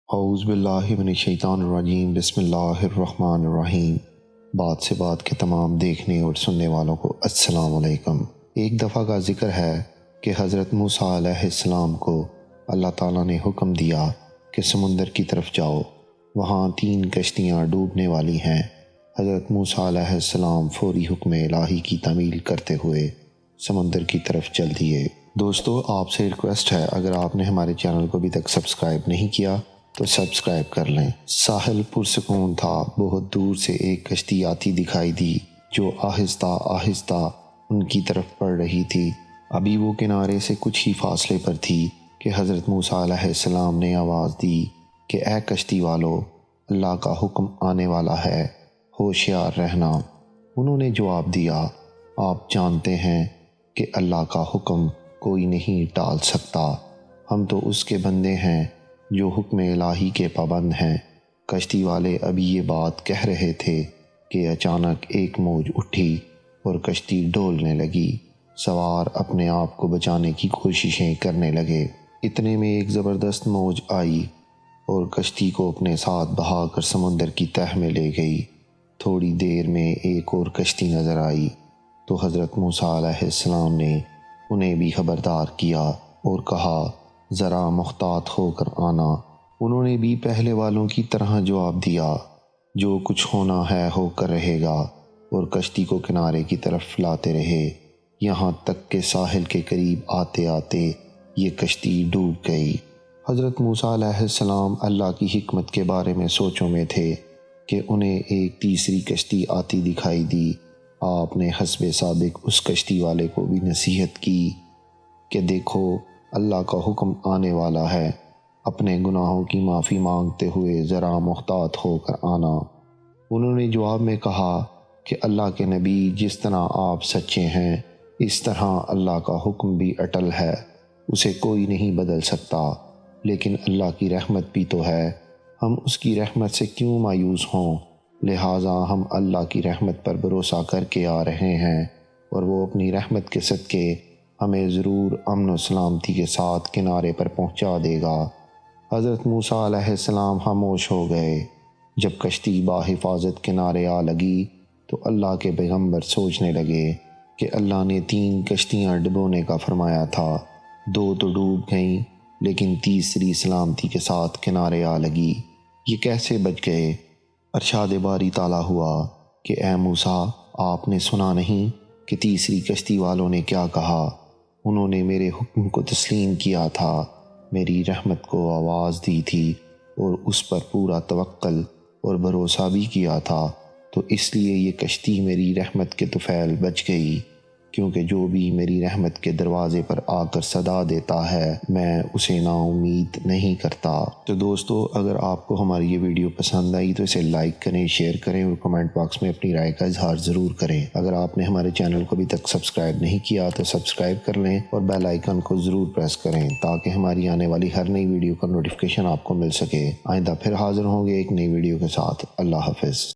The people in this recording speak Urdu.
اعوذ باللہ من الشیطان الرجیم، بسم اللہ الرحمن الرحیم۔ بات سے بات کے تمام دیکھنے اور سننے والوں کو السلام علیکم۔ ایک دفعہ کا ذکر ہے کہ حضرت موسیٰ علیہ السلام کو اللہ تعالیٰ نے حکم دیا کہ سمندر کی طرف جاؤ، وہاں 3 کشتیاں ڈوبنے والی ہیں۔ حضرت موسیٰ علیہ السلام فوری حکم الہی کی تعمیل کرتے ہوئے سمندر کی طرف چل دیے۔ دوستو، آپ سے ریکویسٹ ہے، اگر آپ نے ہمارے چینل کو ابھی تک سبسکرائب نہیں کیا تو سبسکرائب کر لیں۔ ساحل پرسکون تھا، بہت دور سے ایک کشتی آتی دکھائی دی جو آہستہ آہستہ ان کی طرف پڑ رہی تھی۔ ابھی وہ کنارے سے کچھ ہی فاصلے پر تھی کہ حضرت موسیٰ علیہ السلام نے آواز دی کہ اے کشتی والو، اللہ کا حکم آنے والا ہے، ہوشیار رہنا۔ انہوں نے جواب دیا، آپ جانتے ہیں کہ اللہ کا حکم کوئی نہیں ٹال سکتا، ہم تو اس کے بندے ہیں جو حکم الہی کے پابند ہیں۔ کشتی والے ابھی یہ بات کہہ رہے تھے کہ اچانک ایک موج اٹھی اور کشتی ڈولنے لگی۔ سوار اپنے آپ کو بچانے کی کوششیں کرنے لگے۔ اتنے میں ایک زبردست موج آئی اور کشتی کو اپنے ساتھ بہا کر سمندر کی تہہ میں لے گئی۔ تھوڑی دیر میں ایک اور کشتی نظر آئی تو حضرت موسیٰ علیہ السلام نے انہیں بھی خبردار کیا اور کہا، ذرا محتاط ہو کر آنا۔ انہوں نے بھی پہلے والوں کی طرح جواب دیا، جو کچھ ہونا ہے ہو کر رہے گا، اور کشتی کو کنارے کی طرف لاتے رہے، یہاں تک کہ ساحل کے قریب آتے آتے یہ کشتی ڈوب گئی۔ حضرت موسیٰ علیہ السلام اللہ کی حکمت کے بارے میں سوچوں میں تھے کہ انہیں ایک تیسری کشتی آتی دکھائی دی۔ آپ نے حسب سابق اس کشتی والے کو بھی نصیحت کی کہ دیکھو، اللہ کا حکم آنے والا ہے، اپنے گناہوں کی معافی مانگتے ہوئے ذرا محتاط ہو کر آنا۔ انہوں نے جواب میں کہا کہ اللہ کے نبی، جس طرح آپ سچے ہیں اس طرح اللہ کا حکم بھی اٹل ہے، اسے کوئی نہیں بدل سکتا، لیکن اللہ کی رحمت بھی تو ہے، ہم اس کی رحمت سے کیوں مایوس ہوں؟ لہٰذا ہم اللہ کی رحمت پر بھروسہ کر کے آ رہے ہیں، اور وہ اپنی رحمت کے صدقے ہمیں ضرور امن و سلامتی کے ساتھ کنارے پر پہنچا دے گا۔ حضرت موسیٰ علیہ السلام خاموش ہو گئے۔ جب کشتی باحفاظت کنارے آ لگی تو اللہ کے پیغمبر سوچنے لگے کہ اللہ نے 3 کشتیاں ڈبونے کا فرمایا تھا، 2 تو ڈوب گئیں لیکن تیسری سلامتی کے ساتھ کنارے آ لگی، یہ کیسے بچ گئے؟ ارشاد باری تعالیٰ ہوا کہ اے موسیٰ، آپ نے سنا نہیں کہ تیسری کشتی والوں نے کیا کہا؟ انہوں نے میرے حکم کو تسلیم کیا تھا، میری رحمت کو آواز دی تھی اور اس پر پورا توکل اور بھروسہ بھی کیا تھا، تو اس لیے یہ کشتی میری رحمت کے طفیل بچ گئی، کیونکہ جو بھی میری رحمت کے دروازے پر آ کر صدا دیتا ہے میں اسے نا امید نہیں کرتا۔ تو دوستو، اگر آپ کو ہماری یہ ویڈیو پسند آئی تو اسے لائک کریں، شیئر کریں اور کمنٹ باکس میں اپنی رائے کا اظہار ضرور کریں۔ اگر آپ نے ہمارے چینل کو ابھی تک سبسکرائب نہیں کیا تو سبسکرائب کر لیں اور بیل آئیکن کو ضرور پریس کریں تاکہ ہماری آنے والی ہر نئی ویڈیو کا نوٹیفیکیشن آپ کو مل سکے۔ آئندہ پھر حاضر ہوں گے ایک نئی ویڈیو کے ساتھ۔ اللہ حافظ۔